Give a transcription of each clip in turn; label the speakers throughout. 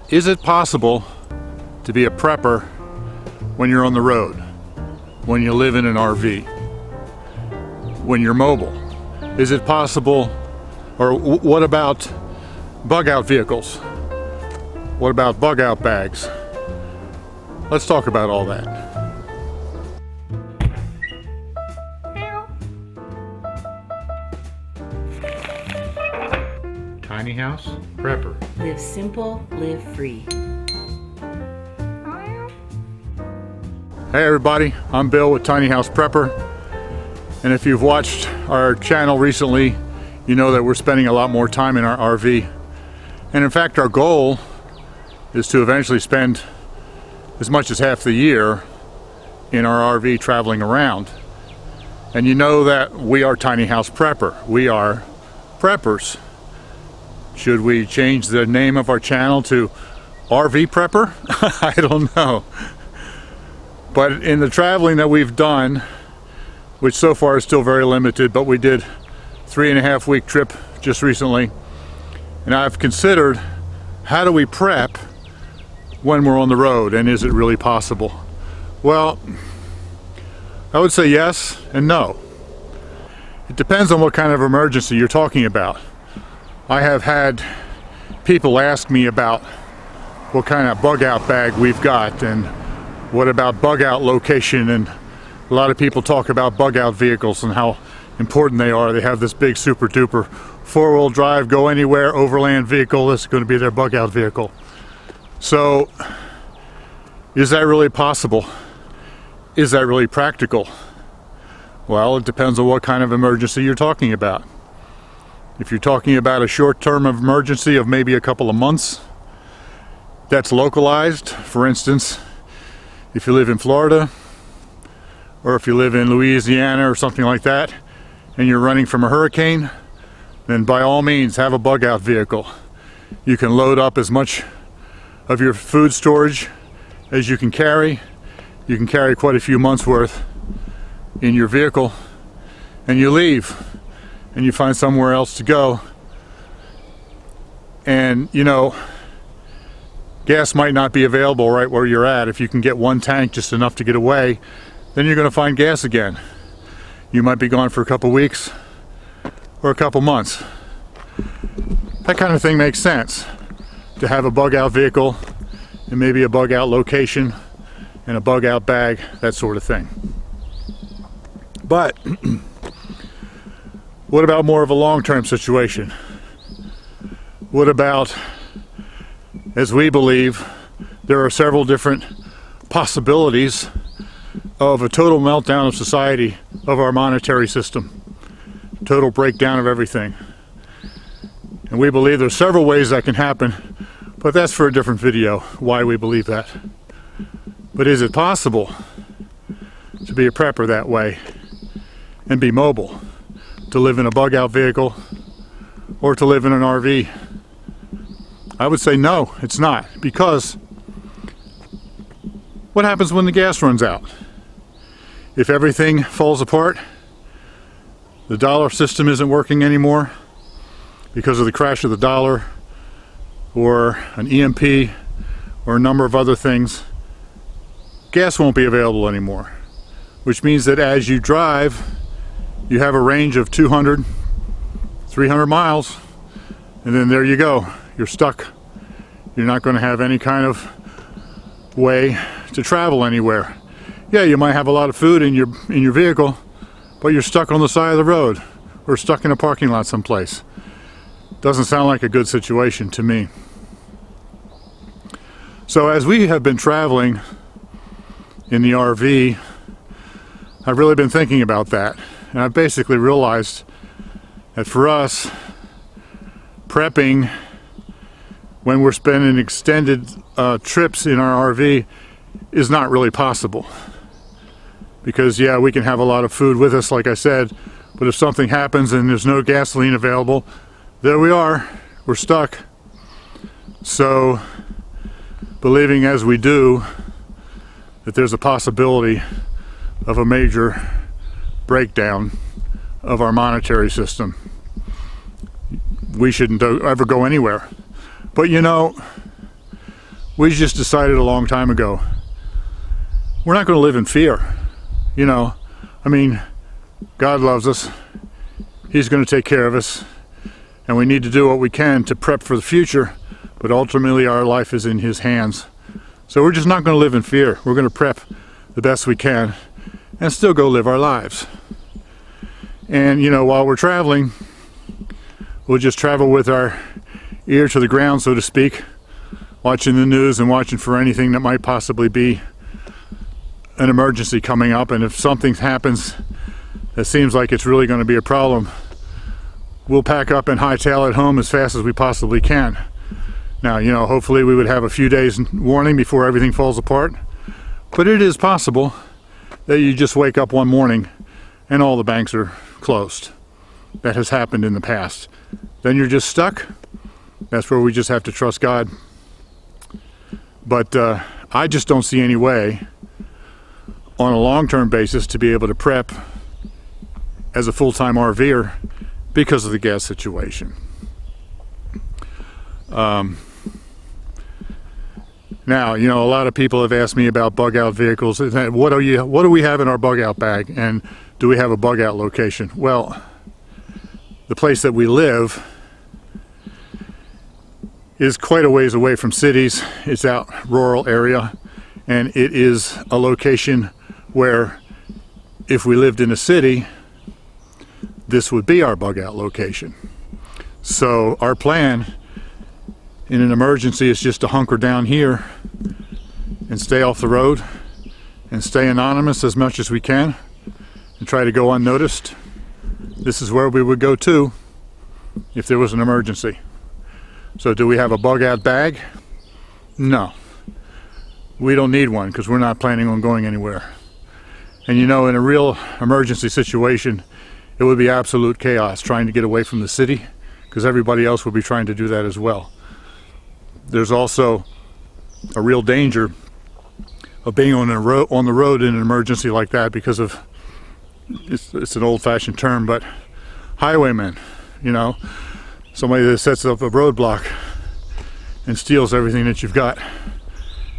Speaker 1: Is it possible to be a prepper when you're on the road, when you live in an RV, when you're mobile? Is it possible, or what about bug-out vehicles? What about bug-out bags? Let's talk about all that. Tiny house prepper.
Speaker 2: Live simple, live free.
Speaker 1: Hey everybody, I'm Bill with Tiny House Prepper, and if you've watched our channel recently, you know that we're spending a lot more time in our RV. And in fact, our goal is to eventually spend as much as half the year in our RV traveling around. And you know that we are Tiny House Prepper. We are preppers. Should we change the name of our channel to RV Prepper? I don't know. But in the traveling that we've done, which so far is still very limited, but we did 3.5 week trip just recently, and I've considered, how do we prep when we're on the road, and is it really possible? Well, I would say yes and no. It depends on what kind of emergency you're talking about. I have had people ask me about what kind of bug out bag we've got, and what about bug out location, and a lot of people talk about bug out vehicles and how important they are. They have this big super duper 4-wheel drive, go anywhere overland vehicle. This is going to be their bug out vehicle. So is that really possible? Is that really practical? Well, it depends on what kind of emergency you're talking about. If you're talking about a short-term emergency of maybe a couple of months, that's localized. For instance, if you live in Florida, or if you live in Louisiana or something like that, and you're running from a hurricane, then by all means have a bug out vehicle. You can load up as much of your food storage as you can carry. You can carry quite a few months worth in your vehicle, and you leave and you find somewhere else to go. And you know, gas might not be available right where you're at. If you can get one tank just enough to get away, then you're going to find gas again. You might be gone for a couple weeks or a couple months. That kind of thing makes sense, to have a bug out vehicle and maybe a bug out location and a bug out bag, that sort of thing. But what about more of a long-term situation? What about, as we believe, there are several different possibilities of a total meltdown of society, of our monetary system, total breakdown of everything. And we believe there's several ways that can happen, but that's for a different video, why we believe that. But is it possible to be a prepper that way and be mobile, to live in a bug out vehicle or to live in an RV? I would say no, it's not, because what happens when the gas runs out? If everything falls apart, the dollar system isn't working anymore because of the crash of the dollar, or an EMP, or a number of other things, gas won't be available anymore. Which means that as you drive, you have a range of 200, 300 miles, and then there you go. You're stuck. You're not going to have any kind of way to travel anywhere. Yeah, you might have a lot of food in your vehicle, but you're stuck on the side of the road or stuck in a parking lot someplace. Doesn't sound like a good situation to me. So as we have been traveling in the RV, I've really been thinking about that, and I've basically realized that for us, prepping when we're spending extended trips in our RV is not really possible. Because yeah, we can have a lot of food with us, like I said, but if something happens and there's no gasoline available, there we are, we're stuck. So, believing as we do that there's a possibility of a major breakdown of our monetary system, we shouldn't ever go anywhere. But you know, We just decided a long time ago, we're not going to live in fear. You know, I mean, God loves us. He's going to take care of us. And we need to do what we can to prep for the future, but ultimately our life is in His hands. So we're just not going to live in fear. We're going to prep the best we can and still go live our lives. And you know, while we're traveling, we'll just travel with our ear to the ground, so to speak, watching the news and watching for anything that might possibly be an emergency coming up. And if something happens that seems like it's really going to be a problem, we'll pack up and hightail it home as fast as we possibly can. Now, you know, hopefully we would have a few days warning before everything falls apart, but it is possible that you just wake up one morning and all the banks are closed. That has happened in the past. Then you're just stuck. That's where we just have to trust God. But I just don't see any way on a long-term basis to be able to prep as a full-time RVer because of the gas situation. Now, you know, a lot of people have asked me about bug-out vehicles. What do we have in our bug-out bag, and do we have a bug-out location? Well, the place that we live is quite a ways away from cities. It's out rural area, and it is a location where if we lived in a city, this would be our bug-out location. So our plan in an emergency is just to hunker down here and stay off the road and stay anonymous as much as we can and try to go unnoticed. This is where we would go to if there was an emergency. So do we have a bug-out bag? No. We don't need one because we're not planning on going anywhere. And you know, in a real emergency situation, it would be absolute chaos trying to get away from the city because everybody else would be trying to do that as well. There's also a real danger of being on the road in an emergency like that because of, it's an old-fashioned term, but highwaymen, you know, somebody that sets up a roadblock and steals everything that you've got,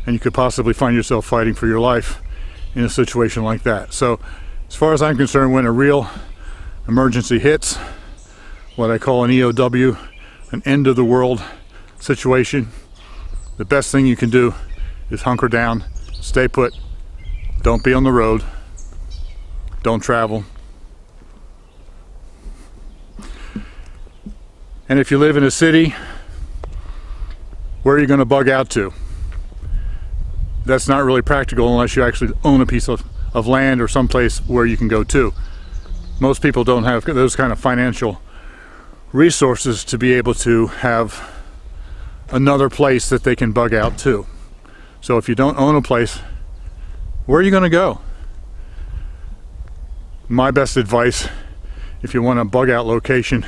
Speaker 1: and you could possibly find yourself fighting for your life in a situation like that. So as far as I'm concerned, when a real emergency hits, what I call an EOW, an end of the world situation, the best thing you can do is hunker down, stay put, don't be on the road, don't travel. And if you live in a city, where are you going to bug out to? That's not really practical unless you actually own a piece of land or someplace where you can go to. Most people don't have those kind of financial resources to be able to have another place that they can bug out to. So if you don't own a place, where are you going to go? My best advice, if you want a bug out location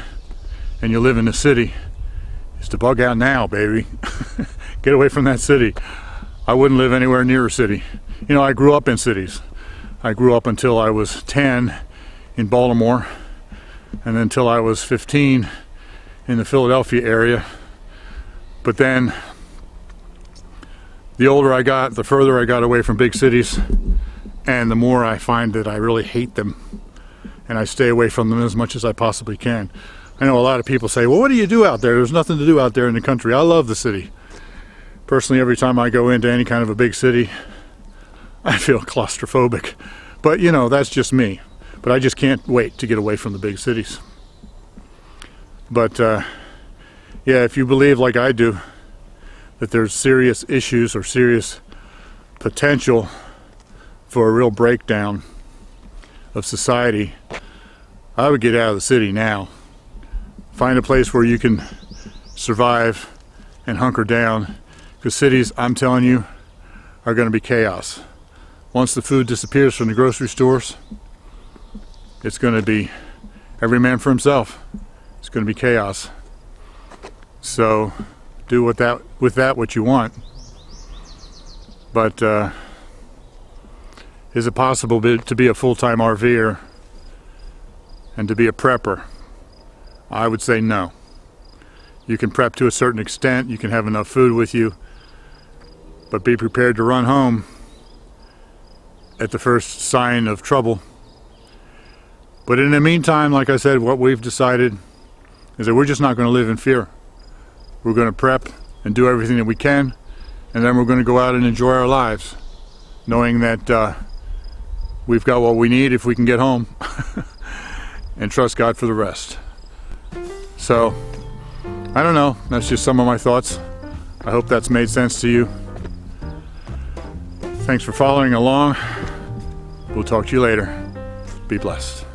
Speaker 1: and you live in the city, is to bug out now, baby. Get away from that city. I wouldn't live anywhere near a city. You know, I grew up in cities. I grew up until I was 10 in Baltimore, and then until I was 15 in the Philadelphia area. But then the older I got, the further I got away from big cities, and the more I find that I really hate them, and I stay away from them as much as I possibly can. I know a lot of people say, well, what do you do out there? There's nothing to do out there in the country. I love the city. Personally, every time I go into any kind of a big city, I feel claustrophobic. But you know, that's just me. But I just can't wait to get away from the big cities. But yeah, if you believe like I do that there's serious issues or serious potential for a real breakdown of society, I would get out of the city now. Find a place where you can survive and hunker down, because cities, I'm telling you, are going to be chaos. Once the food disappears from the grocery stores, it's going to be every man for himself. It's going to be chaos. So do with that what you want. But is it possible to be a full-time RVer and to be a prepper? I would say no. You can prep to a certain extent. You can have enough food with you. but be prepared to run home at the first sign of trouble. But in the meantime, like I said, what we've decided is that we're just not going to live in fear. We're going to prep and do everything that we can, and then we're going to go out and enjoy our lives, knowing that we've got what we need if we can get home, and trust God for the rest. So, I don't know, that's just some of my thoughts. I hope that's made sense to you. Thanks for following along. We'll talk to you later. Be blessed.